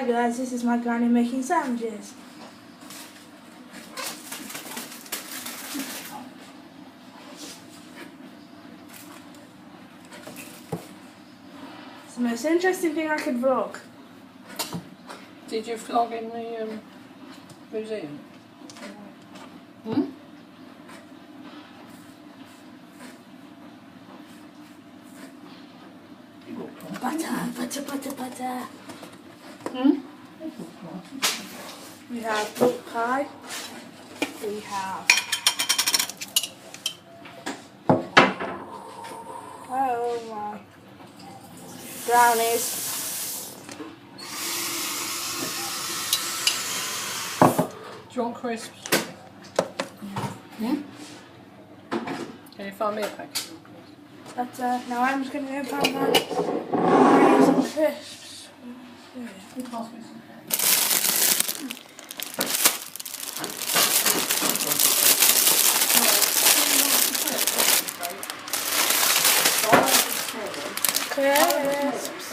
guys, this is my granny making sandwiches. It's the most interesting thing I could vlog. Did you vlog in the museum? Hmm? Butter. Hmm? We have pork pie. We have brownies. Do you want crisps? Hmm? Can you find me a pack? But now I'm just going to go find that. Some crisps. Crisps.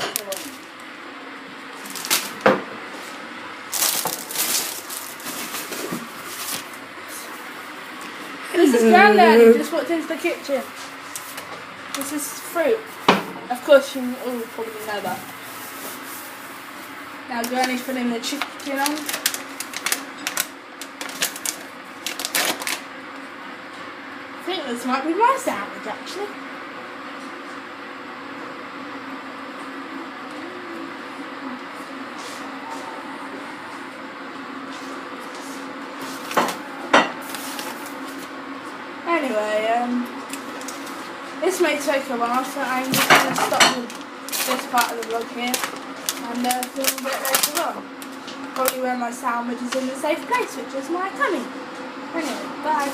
This is Grandad, who just walked into the kitchen. This is fruit. Of course, you all probably know that. Now Granny's putting the chicken on. I think this might be my sandwich actually. Anyway, this may take a while, so I'm just going to stop this part of the vlog here and film a bit later on. Probably where my sandwich is in a safe place, which is my tummy. Anyway, bye.